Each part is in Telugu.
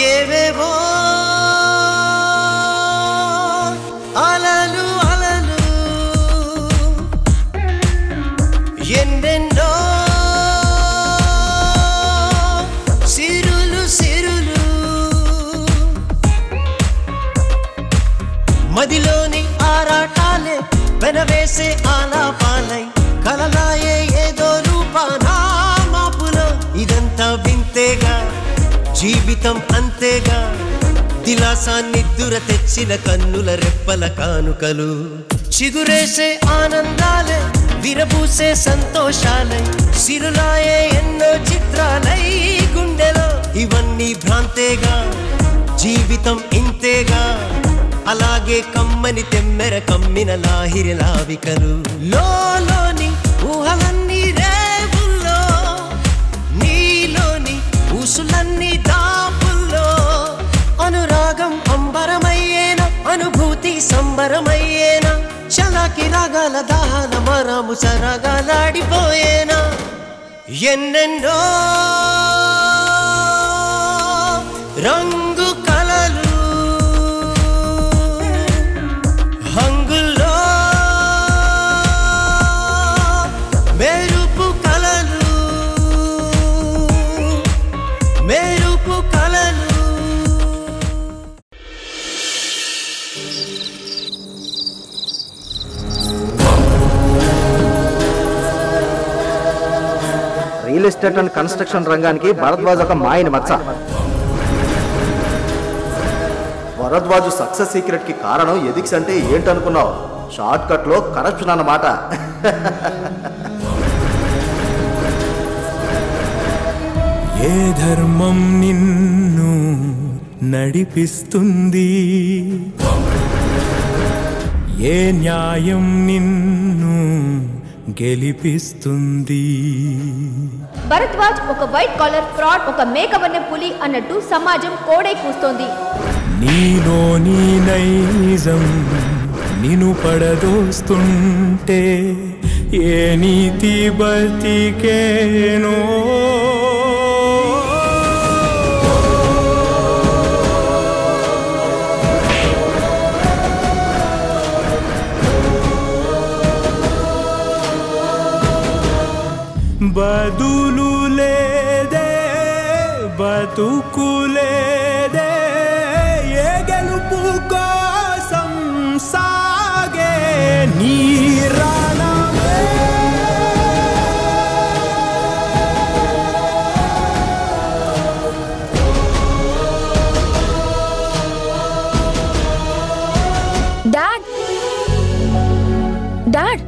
ఏవేవో అలలు అలలు ఎన్నెన్నో సిరులు సిరులు మదిలోని ఆరాటాలే వెనవేసే ఆలాపాలై కలలాయే ఏదో రూపానా మాపులో ఇదంతా వింతేగా జీవితం అంతేగా దిలాసా నిద్దుర తెచ్చిన కన్నుల రెప్పల కానుకలు చిగురేసే ఆనందాలే విరబూసే సంతోషాలై సిరులాయే ఎన్నో చిత్రాలై గుండెలో ఇవన్నీ భ్రాంతేగా జీవితం ఇంతేగా అలాగే కమ్మని తెమ్మెర కమ్మిన లాహిరి లావికలు లోని ఊహలన్నీ రేవుల్లో నీలోని ఊసులన్నీ దాపుల్లో అనురాగం అంబరమయ్యేనా అనుభూతి సంబరమయ్యేనా చలాకి రాగాల దాహాల మరాము సరగాలాడిపోయేనా ఎన్నెన్నో రంగు కలలు హంగుల్లో మెరుపు కలలు మెరుపు కలలు రియల్ ఎస్టేట్ అండ్ కన్స్ట్రక్షన్ రంగానికి భరద్వాజ్ ఒక మాయని మచ్చ. భరద్వాజ్ సక్సెస్ సీక్రెట్ కి కారణం ఎథిక్స్ అంటే ఏంటనుకున్నావు? షార్ట్ కట్ లో కరప్షన్ అన్నమాట. ఏ ధర్మం నిన్ను నడిపిస్తుంది, ఏ న్యాయం నిన్ను గెలిపిస్తుంది? భరద్వాజ్ ఒక వైట్ కాలర్ ఫ్రాడ్, ఒక మేకవన్నె పులి అన్నట్టు సమాజం కోడై కూస్తోంది. నీలోని నైజం నిన్ను పడదోస్తుంటే ఏ నీతి బతికేనో. బదులు లేదే బతుకులేదే ఏ గెలుపు కోసం సాగే నీరాణమే. డాడ్ డాడ్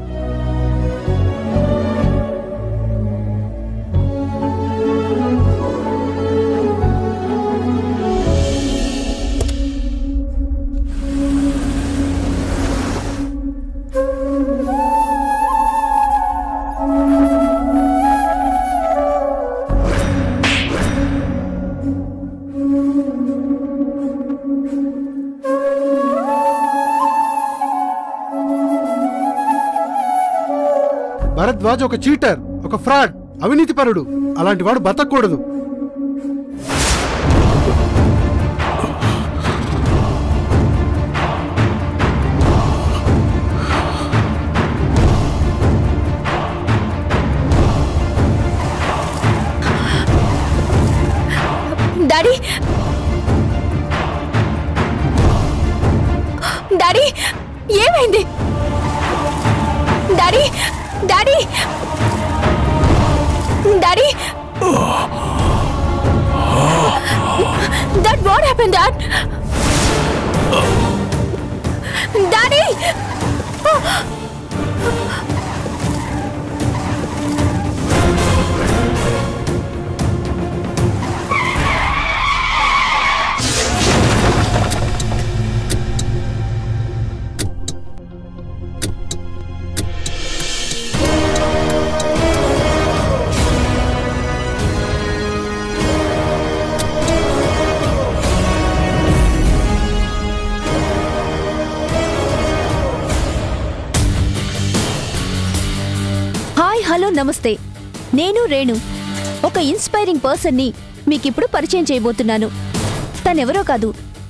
భరద్వాజ్ ఒక చీటర్, ఒక ఫ్రాడ్, అవినీతి పరుడు. అలాంటి వాడు బతకూడదు. డాడీ డాడీ ఏమైంది? Daddy daddy daddy Dad, what happened, Dad? Daddy! Hello నమస్తే, నేను రేణు. ఒక ఇన్స్పైరింగ్ పర్సన్ని మీకిప్పుడు పరిచయం చేయబోతున్నాను. తనెవరో కాదు,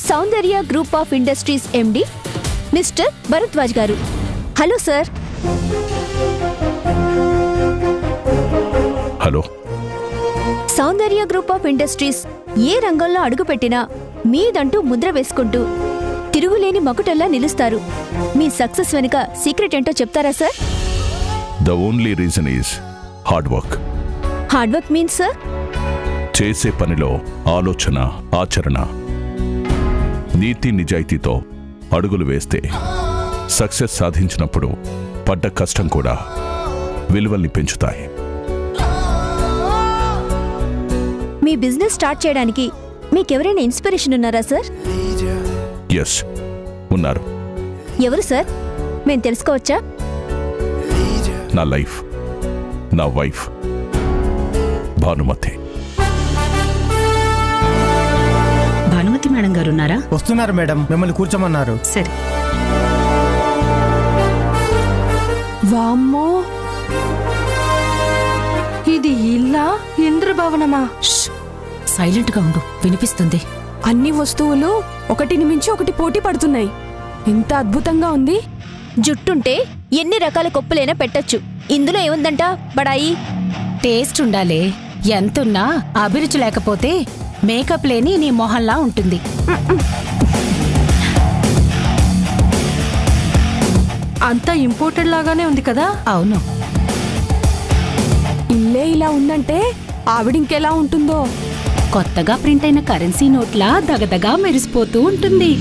Soundarya group of industries MD mister Bharadwaj garu. Hello sir. Hello. Soundarya group of industries ఏ రంగంలో అడుగుపెట్టినా మీదంటూ ముద్ర వేసుకుంటూ తిరుగులేని మకుటల్లా నిలుస్తారు. మీ సక్సెస్ వెనుక సీక్రెట్ ఏంటో చెప్తారా sir? The only reason is hard work. Hard work means sir? చేసే పనిలో ఆలోచన, ఆచరణ, నీతి నిజాయితీతో అడుగులు వేస్తే సక్సెస్ సాధించినప్పుడు పడ్డ కష్టం కూడా విలువల్ని పెంచుతాయి. మీ బిజినెస్ స్టార్ట్ చేయడానికి మీకెవరైనా ఇన్స్పిరేషన్ ఉన్నారా సార్? ఎస్, ఉన్నారు. ఎవరు సార్? మేము తెలుసుకోవచ్చా? నా లైఫ్, నా వైఫ్ భానుమతి. భానుమతి మేడం గారు ఉన్నారా? వస్తున్నారు మేడం, మిమ్మల్ని కూర్చోమన్నారు. సరే. వామ్మో, ఇది ఇల్లా ఇంద్రభవనమా? సైలెంట్ గా ఉండు, వినిపిస్తుంది. అన్ని వస్తువులు ఒకటిని మించి ఒకటి పోటీ పడుతున్నాయి. ఇంత అద్భుతంగా ఉంది. జుట్టుంటే ఎన్ని రకాల కొప్పులైనా పెట్టొచ్చు. ఇందులో ఏముందంట బడాయి? టేస్ట్ ఉండాలే. ఎంతున్నా అభిరుచి లేకపోతే మేకప్ లేని నీ మొహంలా ఉంటుంది. అంతా ఇంపోర్టెడ్ లాగానే ఉంది కదా? అవును. ఇల్లే ఇలా ఉందంటే ఆవిడింకెలా ఉంటుందో. కొత్తగా ప్రింట్ అయిన కరెన్సీ నోట్లా దగదగా మెరిసిపోతూ ఉంటుంది.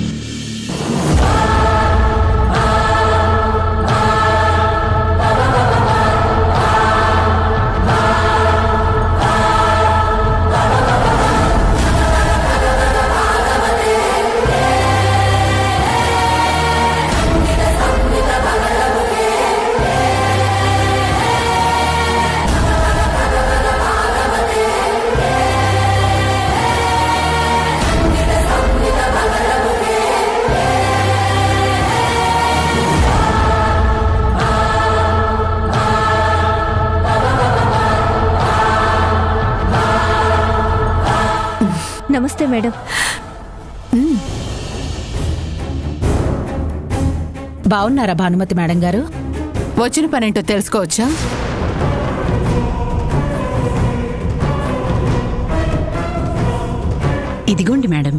నమస్తే మేడం. బాగున్నారా భానుమతి మేడం గారు? వచ్చిన పనేంటో తెలుసుకోవచ్చా? ఇదిగోండి మేడం.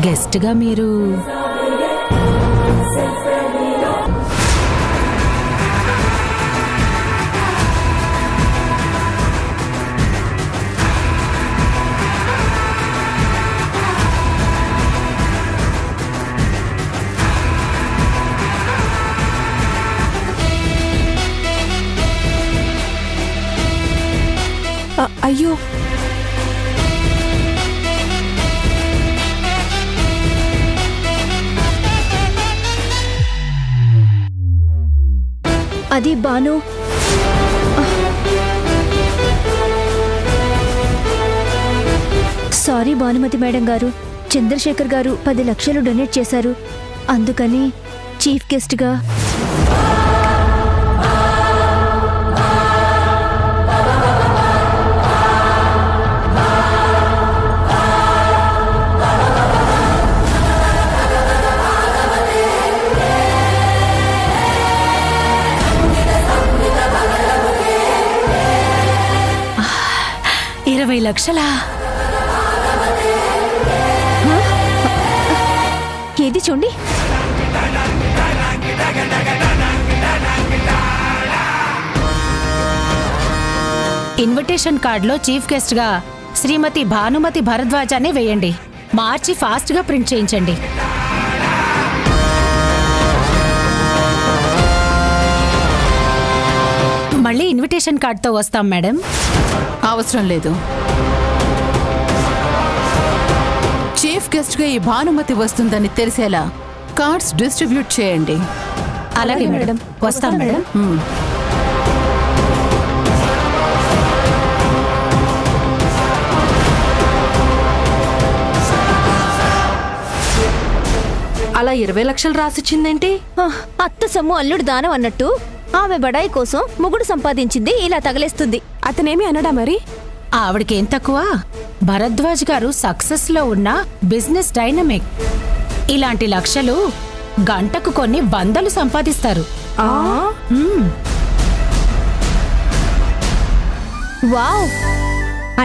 గెస్ట్ గా మీరు అయ్యో, అది బాను. సారీ భానుమతి మేడం గారు, చంద్రశేఖర్ గారు 10 లక్షలు డొనేట్ చేశారు. అందుకని చీఫ్ గెస్ట్గా లక్షలా? ఏది చూడండి. ఇన్విటేషన్ కార్డులో చీఫ్ గెస్ట్ గా శ్రీమతి భానుమతి భరద్వాజ్ అనే వేయండి. మార్చి ఫాస్ట్ గా ప్రింట్ చేయించండి. మళ్ళీ ఇన్విటేషన్ కార్డుతో వస్తాం మేడం. అవసరం లేదు. చీఫ్ గెస్ట్ గా ఈ భానుమతి వస్తుందని తెలిసేలా కార్డ్స్ డిస్ట్రిబ్యూట్ చేయండి. అలాగే మేడం, వస్తాం మేడం. అలా 20 లక్షలు రాసిచ్చిందేంటి? అత్త సొమ్ము అల్లుడు దానం అన్నట్టు ఆమె బడాయి కోసం మొగుడు సంపాదించింది ఇలా తగలేస్తుంది. అతనేమి అనడా మరి? ఆవిడకేం తక్కువ? భరద్వాజ్ గారు సక్సెస్ లో ఉన్న బిజినెస్ డైనమిక్. ఇలాంటి లక్షలు గంటకు కొన్ని వందలు సంపాదిస్తారు. వావ్!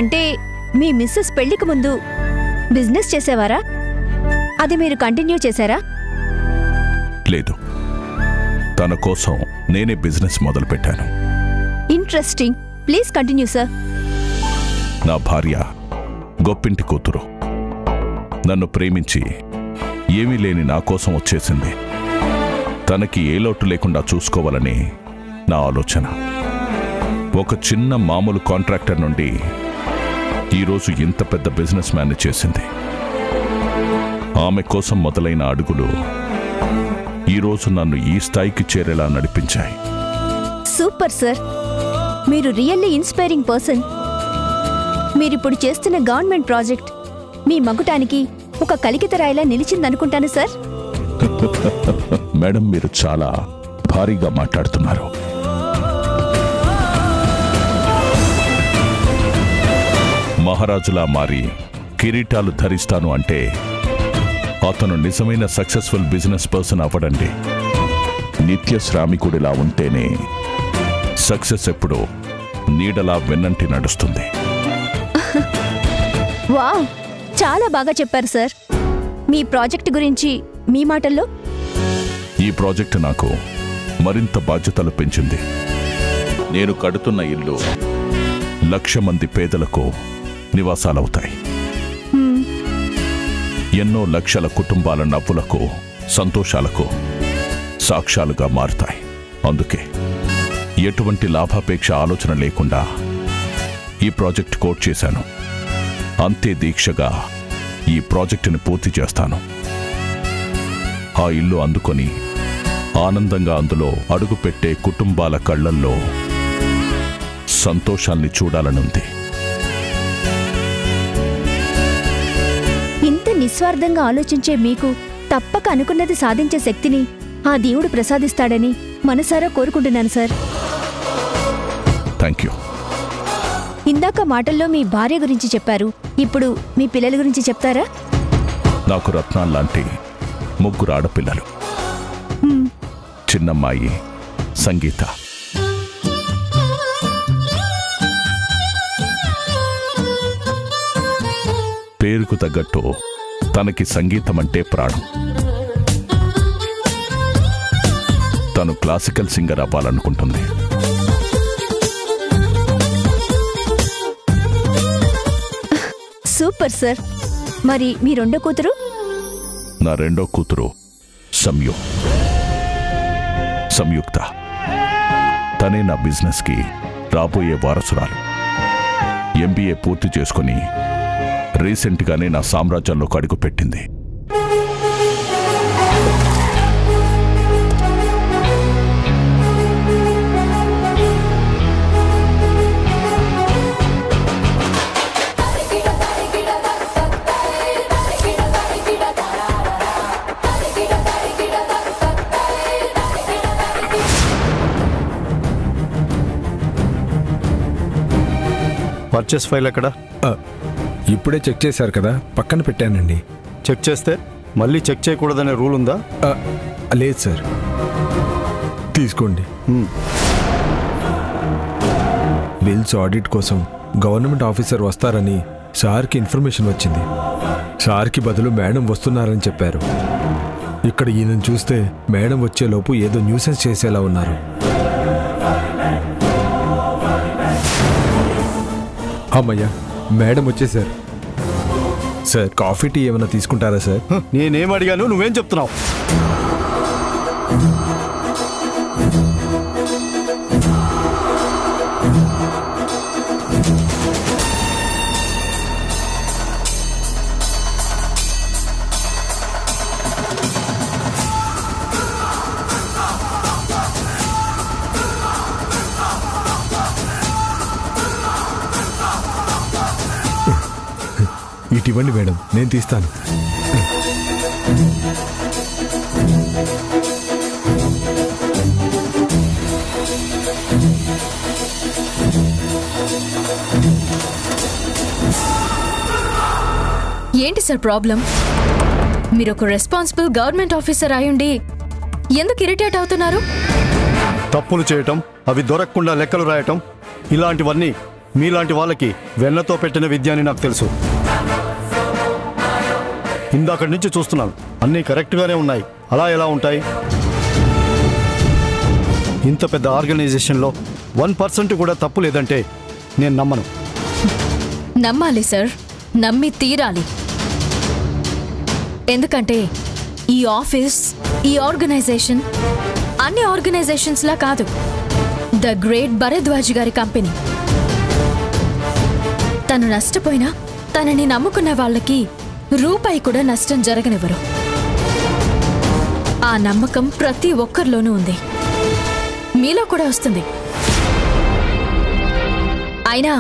అంటే మీ మిస్సెస్ పెళ్లికి ముందు బిజినెస్ చేసేవారా? అది మీరు కంటిన్యూ చేశారా? లేదు, తన కోసం నేనే బిజినెస్ మొదలుపెట్టాను. ఇంట్రెస్టింగ్. Please continue sir. నా భార్య గొప్పింటి కూతురు నన్ను ప్రేమించి ఏమీ లేని నా కోసం వచ్చేసింది. తనకి ఏ లోటు లేకుండా చూసుకోవాలని నా ఆలోచన. ఒక చిన్న మామూలు కాంట్రాక్టర్ నుండి ఈరోజు ఇంత పెద్ద బిజినెస్ మ్యాన్ చేసింది. ఆమె కోసం మొదలైన అడుగులు ఈరోజు నన్ను ఈ స్థాయికి చేరేలా నడిపించాయి. సూపర్ సార్, మీరు రియల్లీ ఇన్స్పైరింగ్ పర్సన్. మీరిప్పుడు చేస్తున్న గవర్నమెంట్ ప్రాజెక్ట్ మీ మగుటానికి ఒక కలికితరాయిలా నిలిచిందనుకుంటాను సార్. మేడం, మీరు చాలా భారీగా మాట్లాడుతున్నారు. మహారాజులా మారి కిరీటాలు ధరిస్తాను అంటే అతను నిజమైన సక్సెస్ఫుల్ బిజినెస్ పర్సన్ అవ్వడండి. నిత్య శ్రామికుడిలా ఉంటేనే సక్సెస్ ఎప్పుడో నీడలా వెన్నంటి నడుస్తుంది. వావ్, చాలా బాగా చెప్పారు సార్. మీ ప్రాజెక్ట్ గురించి మీ మాటల్లో? ఈ ప్రాజెక్టు నాకు మరింత బాధ్యతలు పెంచింది. నేను కడుతున్న ఇల్లు 1,00,000 మంది పేదలకు నివాసాలవుతాయి. ఎన్నో లక్షల కుటుంబాల నవ్వులకు, సంతోషాలకు సాక్ష్యాలుగా మారుతాయి. అందుకే ఎటువంటి లాభాపేక్ష ఆలోచన లేకుండా ఈ ప్రాజెక్ట్ కోట్ చేశాను. అంతే దీక్షగా ఈ ప్రాజెక్టుని పూర్తి చేస్తాను. ఆ ఇల్లు అందుకొని ఆనందంగా అందులో అడుగుపెట్టే కుటుంబాల కళ్ళల్లో సంతోషాల్ని చూడాలనుంది. ఇంత నిస్వార్థంగా ఆలోచించే మీకు తప్పక అనుకున్నది సాధించే శక్తిని ఆ దేవుడు ప్రసాదిస్తాడని మనసారా కోరుకుంటున్నాను సార్. Thank you. ఇందాక మాటల్లో మీ భార్య గురించి చెప్పారు, ఇప్పుడు మీ పిల్లల గురించి చెప్తారా? నాకు రత్నాల్లాంటి 3 ఆడపిల్లలు. చిన్నమ్మాయి సంగీత, పేరుకు తగ్గట్టు తనకి సంగీతం అంటే ప్రాణం. తను క్లాసికల్ సింగర్ అవ్వాలనుకుంటుంది. Super sir. మరి మీ రెండో కూతురు? నా రెండో కూతురు సంయుక్త. తనే నా బిజినెస్కి రాబోయే వారసురాలు. MBA పూర్తి చేసుకుని రీసెంట్గానే నా సామ్రాజ్యంలోకి అడుగుపెట్టింది. పర్చేస్ ఫైల్ ఎక్కడ? ఇప్పుడే చెక్ చేశారు కదా, పక్కన పెట్టానండి. చెక్ చేస్తే మళ్ళీ చెక్ చేయకూడదనే రూల్ ఉందా? లేదు సార్. తీసుకోండి. విల్స్ ఆడిట్ కోసం గవర్నమెంట్ ఆఫీసర్ వస్తారని సార్కి ఇన్ఫర్మేషన్ వచ్చింది. సార్కి బదులు మేడం వస్తున్నారని చెప్పారు. ఇక్కడ ఈయనను చూస్తే మేడం వచ్చేలోపు ఏదో న్యూసెన్స్ చేసేలా ఉన్నారు. అమ్మయ్యా, మేడం వచ్చేసారు. సార్, కాఫీ టీ ఏమైనా తీసుకుంటారా సార్? నేనేం అడిగాను, నువ్వేం చెప్తున్నావు? ఇటివ్వండి మేడం, నేను తీస్తాను. ఏంటి సార్ ప్రాబ్లం? మీరు ఒక రెస్పాన్సిబుల్ గవర్నమెంట్ ఆఫీసర్ అయ్యుండి ఎందుకు ఇరిటేట్ అవుతున్నారు? తప్పులు చేయటం, అవి దొరకకుండా లెక్కలు రాయటం, ఇలాంటివన్నీ మీలాంటి వాళ్ళకి వెన్నతో పెట్టిన విద్య అని నాకు తెలుసు. ఇందాకటి నుంచి చూస్తున్నాను, అన్నీ కరెక్ట్గానే ఉన్నాయి. అలా ఎలా ఉంటాయి? ఇంత పెద్ద ఆర్గనైజేషన్లో 1% కూడా తప్పు లేదంటే నేను నమ్మను. నమ్మాలి సార్, నమ్మి తీరాలి. ఎందుకంటే ఈ ఆఫీస్, ఈ ఆర్గనైజేషన్ అన్ని ఆర్గనైజేషన్స్ లా కాదు. ద గ్రేట్ భరద్వాజ్ గారి కంపెనీ. తను నష్టపోయినా తనని నమ్ముకున్న వాళ్ళకి రూపాయి కూడా నష్టం జరగనివ్వరు. ఆ నమ్మకం ప్రతి ఒక్కరిలోనూ ఉంది, మీలో కూడా వస్తుంది. అయినా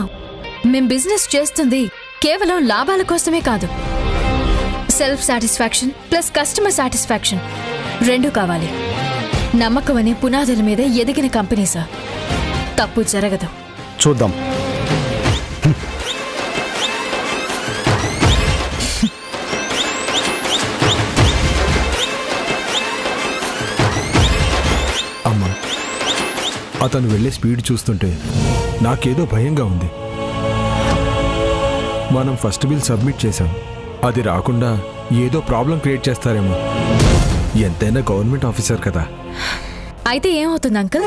మేం బిజినెస్ చేస్తుంది కేవలం లాభాల కోసమే కాదు. Self satisfaction plus customer satisfaction రెండూ కావాలి. నమ్మకం అనే పునాదుల మీద ఎదిగిన కంపెనీ సార్. తప్పు జరగదు. చూద్దాం. అమ్మా, అతను వెళ్ళే స్పీడ్ చూస్తుంటే నాకేదో భయంగా ఉంది. మనం ఫస్ట్ బిల్ సబ్మిట్ చేశాం, అది రాకుండా ఏదో ప్రాబ్లం క్రియేట్ చేస్తారేమో. ఎంతైనా గవర్నమెంట్ ఆఫీసర్ కదా. అయితే ఏమవుతుంది అంకుల్?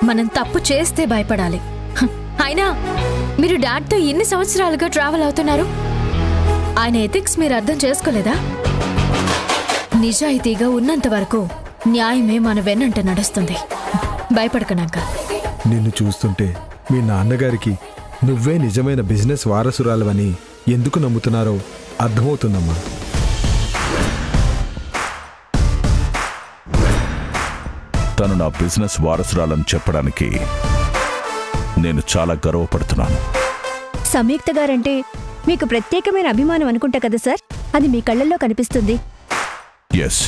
మనం తప్పు చేస్తే భయపడాలి. అయినా మీరు డాడ్తో ఎన్ని సంవత్సరాలుగా ట్రావెల్ అవుతున్నారు? ఆయన ఎథిక్స్ మీరు అర్థం చేసుకోలేదా? నిజాయితీగా ఉన్నంత వరకు న్యాయమే మన వెన్నంట నడుస్తుంది. భయపడకనాక. నిన్ను చూస్తుంటే మీ నాన్నగారికి నువ్వే నిజమైన బిజినెస్ వారసురాలవని ఎందుకు నమ్ముతున్నారో అర్థమవుతుందమ్మా. తను నా బిజినెస్ వారసురాలని చెప్పడానికి నేను చాలా గర్వపడుతున్నాను. సంయుక్త గారంటే మీకు ప్రత్యేకమైన అభిమానం అనుకుంటా కదా సార్? అది మీ కళ్ళల్లో కనిపిస్తుంది. ఎస్,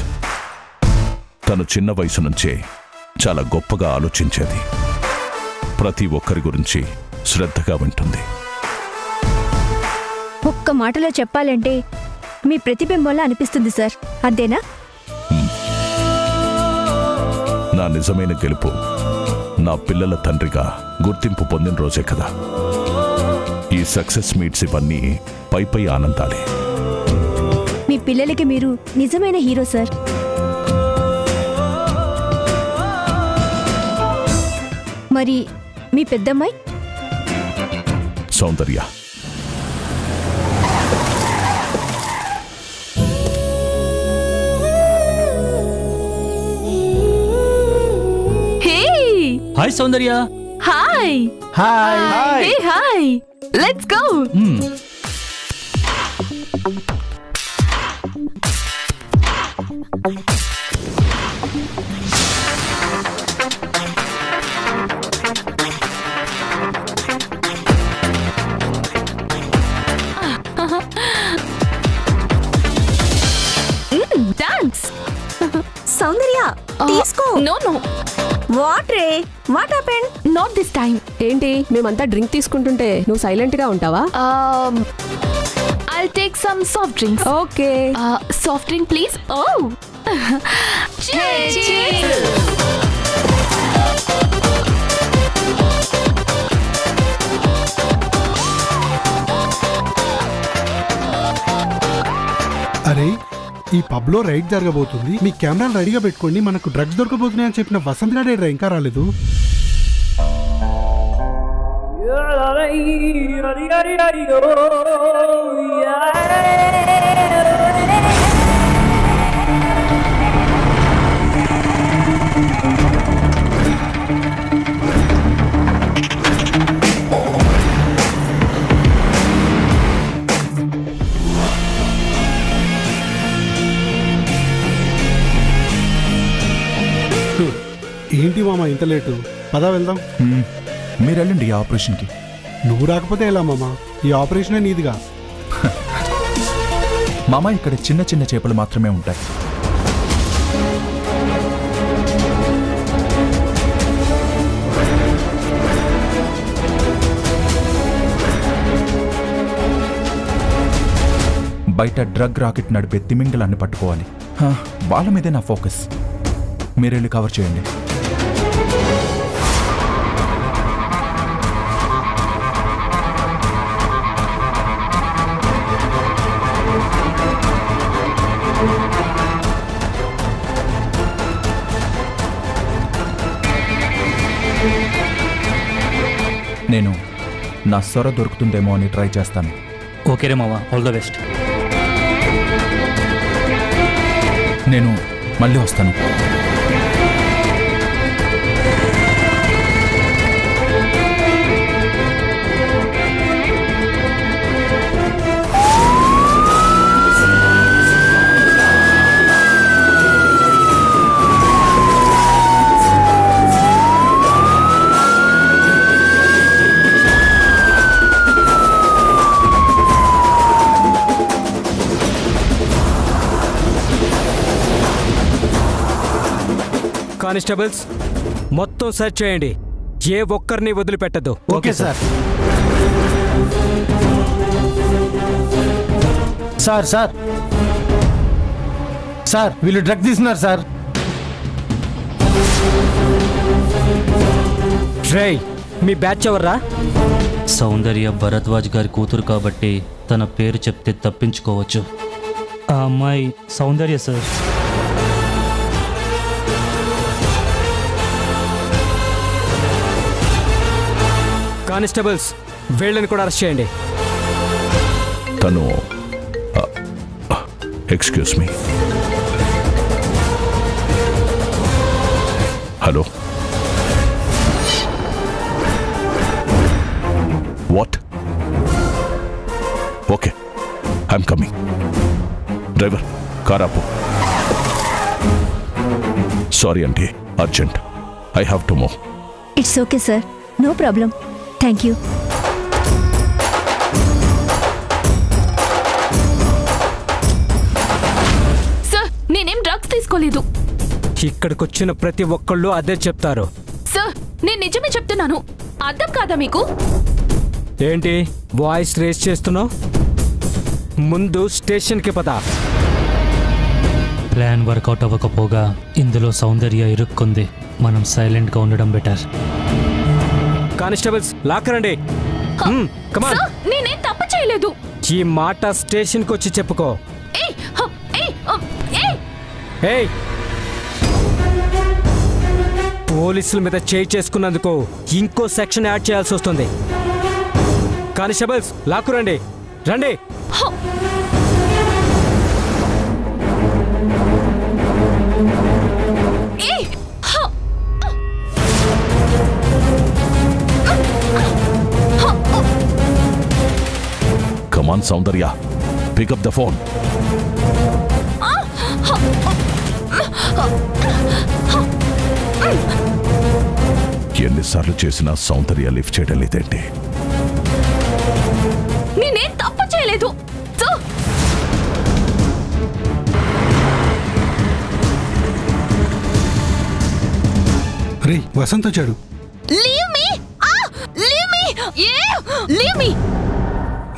తను చిన్న వయసు నుంచే చాలా గొప్పగా ఆలోచించేది. ప్రతి ఒక్కరి గురించి శ్రద్ధగా వింటుంది. ఒక్క మాటలో చెప్పాలంటే మీ ప్రతిబింబంలా అనిపిస్తుంది సార్. అదేనా? నా నిజమైన గెలుపు నా పిల్లల తండ్రిగా గుర్తింపు పొందిన రోజే కదా. ఈ సక్సెస్ మీట్స్ ఇవన్నీ పై ఆనందాలే. మీ పిల్లలకి మీరు నిజమైన హీరో సార్. మరి మీ పెద్దమ్మాయి Soundarya hi Soundarya. Hi hi hey hi, let's go. Dance. Soundarya తీసుకో. No no. వాట్ రే, what happened? Not this time. ఏంటి మేమంతా డ్రింక్ తీసుకుంటుంటే నువ్వు సైలెంట్ గా ఉంటావా? I'll take some soft drinks. Okay. Soft drink please. Oh. Cheers. అరే, ఈ పబ్ లో రైడ్ జరగబోతుంది. మీ కెమెరాలు రెడీగా పెట్టుకోండి. మనకు డ్రగ్స్ దొరకబోతున్నాయని చెప్పిన వసంత్ గారు ఇంకా రాలేదు. ఏంటి మామ ఇంత లేటు? పదా వెళ్దాం. మీరు వెళ్ళండి ఈ ఆపరేషన్కి. నువ్వు రాకపోతే ఎలా మామ? ఈ ఆపరేషనే నీదిగా. మామ ఇక్కడ చిన్న చిన్న చేపలు మాత్రమే ఉంటాయి. బయట డ్రగ్ రాకెట్ నడిపే తిమింగలాన్ని పట్టుకోవాలి. వాళ్ళ మీదే నా ఫోకస్. మీరెళ్ళి కవర్ చేయండి. నేను నా సొర దొరుకుతుందేమో అని ట్రై చేస్తాను. ఓకే రే మావా, ఆల్ ద బెస్ట్. నేను మళ్ళీ వస్తాను. కానిస్టేబుల్స్ మొత్తం సెర్చ్ చేయండి, ఏ ఒక్కరిని వదిలిపెట్టద్దు. Okay sir. Sir sir sir వీళ్ళు డ్రగ్ తీసుకున్నారు సార్. రే, మీ బ్యాచ్ ఎవర్రా? సౌందర్య భరద్వాజ్ గారి కూతురు కాబట్టి తన పేరు చెప్తే తప్పించుకోవచ్చు. ఆ అమ్మాయి సౌందర్య సార్. కానిస్టేబుల్స్ వీళ్ళని కూడా అరెస్ట్ చేయండి. తను excuse me. Hello, what? Okay, I'm coming. Driver, car ఆపు. సారీ అండి, urgent. I have to move. It's okay sir, no problem. Thank you. Sir, నేనేం డ్రగ్స్ తీసుకోలేదు. ఇక్కడికొచ్చిన ప్రతి ఒక్కళ్ళు అదే చెప్తారు. సార్, నేను నిజమే చెప్తున్నాను. అర్థం కాదా మీకు? ఏంటి వాయిస్ రేస్ చేస్తున్నావు? ముందు స్టేషన్కి పద. ప్లాన్ వర్కౌట్ అవ్వకపోగా ఇందులో సౌందర్య ఇరుక్కుంది. మనం సైలెంట్గా ఉండడం బెటర్. కానిస్టేబుల్స్ లాక్కరండి. కమాన్. నేనేం తప్పు చేయలేదు. ఈ మాట స్టేషన్కి వచ్చి చెప్పుకో. ఏయ్, పోలీసుల మీద చేయి చేసుకున్నందుకు ఇంకో సెక్షన్ యాడ్ చేయాల్సి వస్తుంది. కానిస్టేబుల్స్ లాక్కురండి, రండి. Come on, Saundarya. Pick up the phone. ఎన్నిసార్లు చేసినా సౌందర్య లిఫ్ట్ చేయడం లేదేంటి? నేనేం తప్పు చేయలేదు. రే, వసంత్ వచ్చాడు.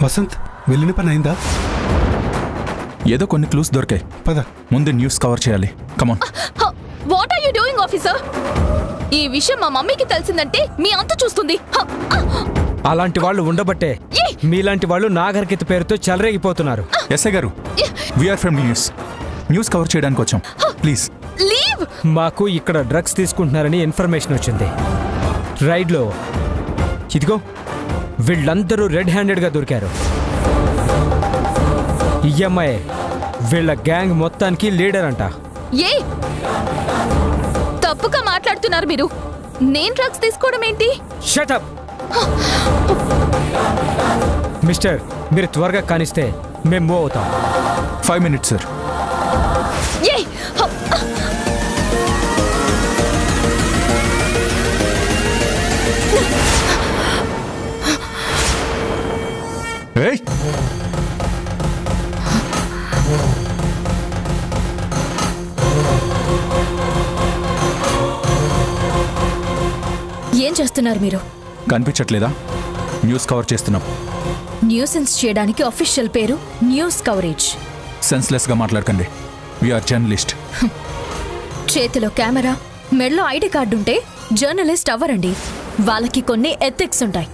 వసంత్, వెళ్ళిన పని అయిందా? ఏదో కొన్ని క్లూస్ దొరికాయి. పద, ముందు న్యూస్ కవర్ చేయాలి. Come on. What are you doing officer? ఈ విషయం మా మమ్మీకి తెలిసిందంటే మీ అంత చూస్తుంది. అలాంటి వాళ్ళు ఉండబట్టే మీలాంటి వాళ్ళు నాగరికత పేరుతో చెలరేగిపోతున్నారు. ఎస్ఐ గారు, వీఆర్ ఫ్రమ్ న్యూస్ కవర్ చేయడానికి వచ్చాం. Please leave. మాకు ఇక్కడ డ్రగ్స్ తీసుకుంటున్నారని ఇన్ఫర్మేషన్ వచ్చింది. రైడ్లో ఇదిగో వీళ్ళందరూ రెడ్ హ్యాండెడ్గా దొరికారు. ఈఎంఐ వీళ్ళ గ్యాంగ్ మొత్తానికి లీడర్ అంట. ఏ తప్పుగా మాట్లాడుతున్నారు మీరు. నేను డ్రగ్స్ తీసుకోవడం ఏంటి? Shut up. మిస్టర్, మీరు త్వరగా కానిస్తే మేము మూవ్ అవుతాం. 5 minutes సార్. ఏయ్, ఏం చేస్తున్నారు మీరు? కనిపించట్లేదా? న్యూస్ కవర్ చేస్తున్నాం. న్యూసెన్స్ చేయడానికి అఫీషియల్ పేరు న్యూస్ కవరేజ్. సెన్స్లెస్గా మాట్లాడకండి. We are journalist. చేతిలో కెమెరా, మెడలో ఐడి కార్డు ఉంటే జర్నలిస్ట్ అవ్వరండి. వాళ్ళకి కొన్ని ఎథిక్స్ ఉంటాయి.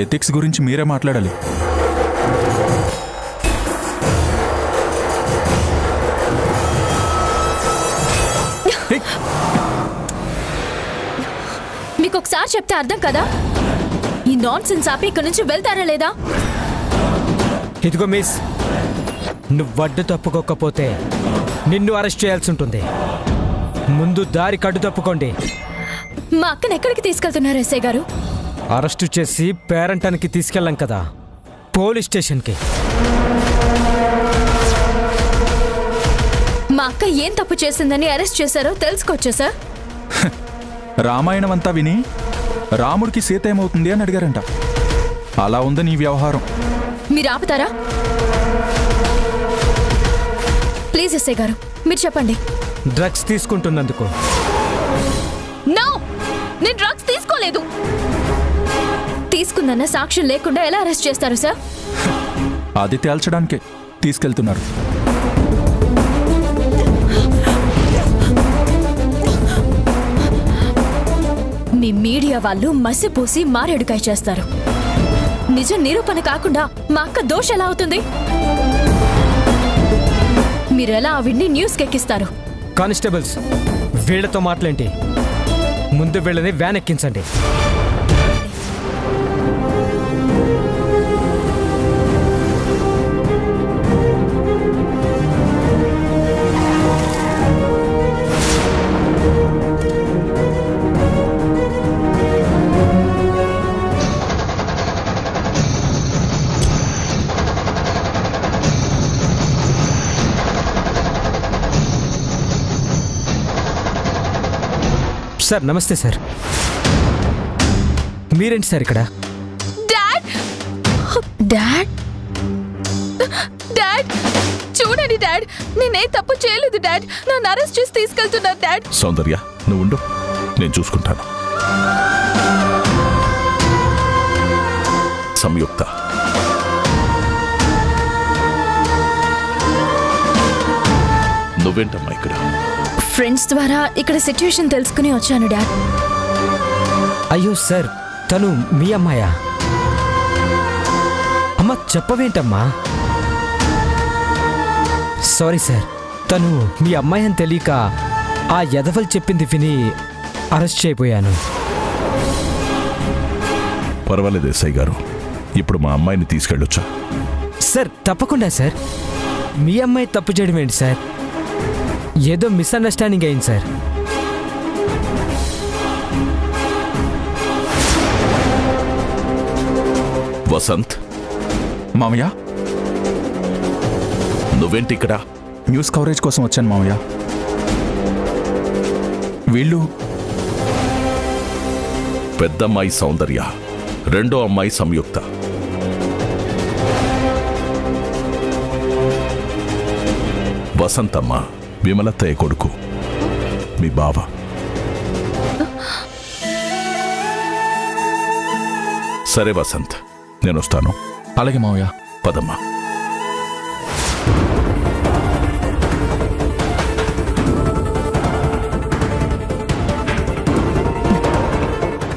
ఎథిక్స్ గురించి మీరే మాట్లాడాలి. మీకు ఒకసారి చెప్తే అర్థం కదా? ఈ నాన్ సెన్స్ ఆపి ఇక్కడి నుంచి వెళ్తారా లేదా? ఇదిగో మిస్, నువ్వు వడ్డు తప్పుకోకపోతే నిన్ను అరెస్ట్ చేయాల్సి ఉంటుంది. ముందు దారి కడ్డు తప్పుకోండి. మా అక్కను ఎక్కడికి తీసుకెళ్తున్నారు ఎస్ఐ గారు? అరెస్టు చేసి పేరంటానికి తీసుకెళ్ళాం కదా, పోలీస్ స్టేషన్కి. మా అక్క ఏం తప్పు చేసిందని అరెస్ట్ చేశారో తెలుసుకోవచ్చా సార్? రామాయణం అంతా విని రాముడికి సీత ఏమవుతుంది అని అడిగారంట. అలా ఉంది నీ వ్యవహారం. మీరు ఆపుతారా? ప్లీజ్ ఎస్ఐ గారు మీరు చెప్పండి. డ్రగ్స్ తీసుకుంటున్నందుకు. నో, నేను డ్రగ్స్ తీసుకోలేదు. తీసుకుందన్న సాక్ష్యం లేకుండా ఎలా అరెస్ట్ చేస్తారు సార్? అది తేల్చడానికే తీసుకెళ్తున్నారు. మీ మీడియా వాళ్ళు మసిపూసి మారేడుకాయ చేస్తారు. నిజం నిరూపణ కాకుండా మా అక్క దోష ఎలా అవుతుంది? మీరెలా ఆవిడ్ని న్యూస్కి ఎక్కిస్తారు? కానిస్టేబుల్స్, వీళ్లతో మాట్లాంటి. ముందు వీళ్ళని వ్యాన్ ఎక్కించండి. సార్ నమస్తే సార్. మీరేంటి సార్ ఇక్కడ? డాడ్ డాడ్ డాడ్ చూడండి డాడ్, నేనే తప్పు చేయలేదు డాడ్. నన్ను అరెస్ట్ చేసి తీసుకెళ్తున్నారు డాడ్. సౌందర్య నువ్వు ఉండు, నేను చూసుకుంటాను. సంయుక్త, నువ్వేంటమ్మా ఇక్కడ? ఫ్రెండ్స్ ద్వారా ఇక్కడ సిచ్యువేషన్ తెలుసుకుని వచ్చాను డాడ్. అయ్యో సార్, తను మీ అమ్మాయా? అమ్మ చెప్పవేంటమ్మా? సారీ సార్, తను మీ అమ్మాయి అని తెలియక ఆ ఎదవలు చెప్పింది విని అరెస్ట్ చేయబోయాను. పర్వాలేదు ఎస్ఐ గారు, ఇప్పుడు మా అమ్మాయిని తీసుకెళ్ళొచ్చా? సార్ తప్పకుండా సార్. మీ అమ్మాయి తప్పు చేయడం ఏంటి సార్? ఏదో మిస్అండర్స్టాండింగ్ అయింది సార్. వసంత్, మామయ్య నువ్వేంటి ఇక్కడ? న్యూస్ కవరేజ్ కోసం వచ్చాను మామయ్య. వీళ్ళు పెద్దమ్మాయి సౌందర్య, రెండో అమ్మాయి సంయుక్త. వసంతమ్మ విమలత్తయ్య కొడుకు, మీ బావ. సరే వసంత్, నేను వస్తాను. అలాగే మావయ్య. పదమ్మా.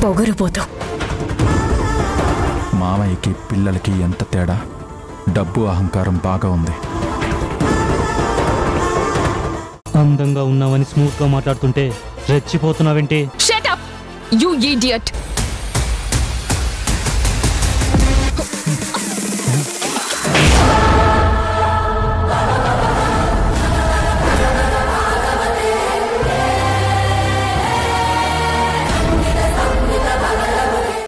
పొగరుపోతూ మామయ్యకి పిల్లలకి ఎంత తేడా. డబ్బు అహంకారం బాగా ఉంది. అందంగా ఉన్నావని స్మూత్ గా మాట్లాడుతుంటే రెచ్చిపోతున్నావేంటి? Shut up you idiot.